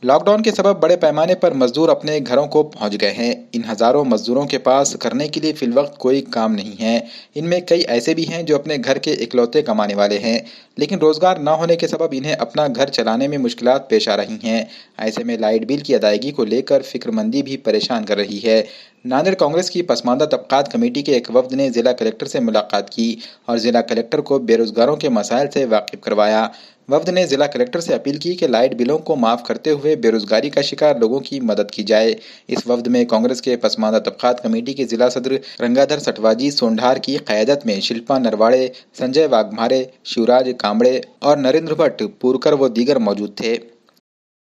Lockdown के सबब बड़े पैमाने पर मजदूर अपने घरों को पहुंच गए हैं। इन हजारों मजदूरों के पास करने के लिए फिलवक्त कोई काम नहीं है। इनमें कई ऐसे भी हैं जो अपने घर के इकलौते कमाने वाले हैं, लेकिन रोजगार न होने के सबब इन्हें अपना घर चलाने में मुश्किलात पेश आ रही हैं। ऐसे में लाइट बिल की अदायगी को लेकर फिक्रमंदी भी परेशान कर रही है। नांदेड़ कांग्रेस की पसमानदा तबकात कमेटी के एक वफ्द ने जिला कलेक्टर से मुलाकात की और जिला कलेक्टर को बेरोजगारों के मसाइल से वाकिफ करवाया। वफ्द ने जिला कलेक्टर से अपील की कि लाइट बिलों को माफ करते हुए बेरोजगारी का शिकार लोगों की मदद की जाए। इस वफ्द में कांग्रेस के पसमानदा तबकात कमेटी के जिला सदर रंगाधर सटवाजी सोंढार की क़यादत में शिल्पा नरवाड़े, संजय वाघमारे, शिवराज कांबड़े और नरेंद्र भट्ट पुरकर व दीगर मौजूद थे।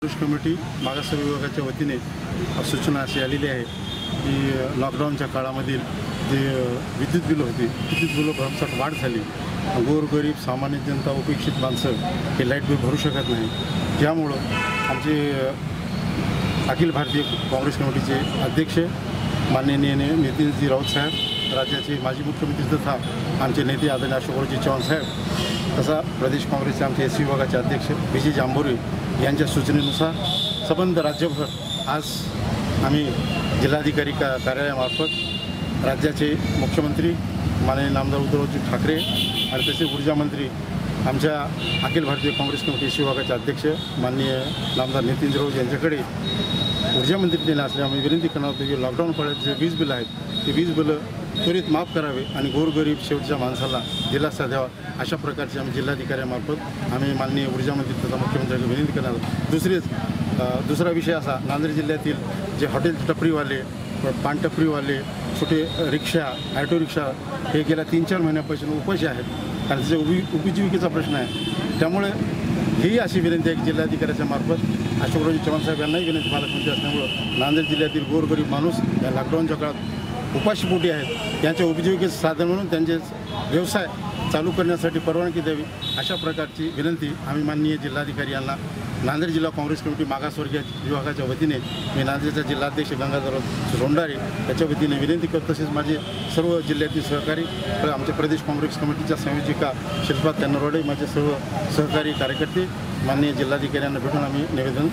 कमिटी मागास विभागाच्या वतीने सूचना अशी आलेली आहे की लॉकडाऊनच्या काळामधील जे विद्युत बिल होती, विद्युत बिल भरमसाठ वाढ झाली। गोरगरीब सामान्य जनता उपेक्षित माणसं हे लाईट बिल भरू शकत नाही। त्यामुळं आमचे अखिल भारतीय काँग्रेस कमिटीचे अध्यक्ष माननीय नितीनजी राऊत साहेब, राज्याचे माजी मुख्यमंत्री तथा आमचे नेते आदरणीय अशोकरावजी चव्हाण साहेब, तसा प्रदेश काँग्रेसचे आमचे एस विभागाचे अध्यक्ष विजय जांभोरे यांच्या सूचनेनुसार संबंध राज्यभर आज आम्ही जिल्हाधिकारी कार्यालयामार्फत राज्याचे मुख्यमंत्री माननीय नामदार उद्धवजी ठाकरे आणि तसे ऊर्जा मंत्री आमच्या अखिल भारतीय काँग्रेस कमिटी विभागाचे अध्यक्ष माननीय नामदार नितीन राऊत यांच्याकडे ऊर्जा मंत्रीने असल्यामुळे विनंती करणार होतो की लॉकडाऊन काळात जे वीज बिल आहेत ते वीज बिल त्वरित माफ करावे आणि गोरगरीब शेवटच्या माणसाला दिलासा द्यावा, अशा प्रकारचे आम्ही जिल्हाधिकाऱ्यांमार्फत आम्ही माननीय ऊर्जा मंत्री तथा मुख्यमंत्र्यांना विनंती करणार आहोत। दुसरा विषय असा, नांदेड जिल्ह्यातील जे हॉटेल टपरीवाले, पानटपरीवाले, छोटे रिक्षा, ऑटो रिक्षा हे गेल्या 3-4 महिन्यापासून उपाशी आहेत आणि त्याचे उपजीविकेचा प्रश्न आहे। त्यामुळे ही अशी विनंती आहे की जिल्हाधिकाऱ्याच्या मार्फत अशोकरावजी चव्हाण साहेब यांनाही विनंती पालकमंत्री असल्यामुळं नांदेड जिल्ह्यातील गोरगरीब माणूस या लॉकडाऊनच्या काळात उपाशीपोटी आहेत, त्यांच्या उपजीविकेचं साधन म्हणून त्यांचे व्यवसाय चालू करण्यासाठी परवानगी द्यावी, अशा प्रकारची विनंती आम्ही माननीय जिल्हाधिकारी यांना नांदेड जिल्हा काँग्रेस कमिटी मागासवर्गीय विभागाच्या वतीने मी नांदेडचे जिल्हाध्यक्ष गंगाधर सोंढारे याच्या वतीने विनंती करतो। तसेच माझे सर्व जिल्ह्यातील सहकारी, आमच्या प्रदेश काँग्रेस कमिटीच्या संयोजिका शिल्पा नरवाडे, माझे सर्व सहकारी कार्यकर्ते माननीय जिल्हाधिकाऱ्यांना भेटून आम्ही निवेदन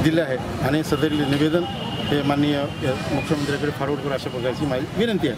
दिले आहे आणि सदरील निवेदन हे माननीय मुख्यमंत्र्यांकडे फॉरवर्ड करू, अशा प्रकारची माझी विनंती आहे।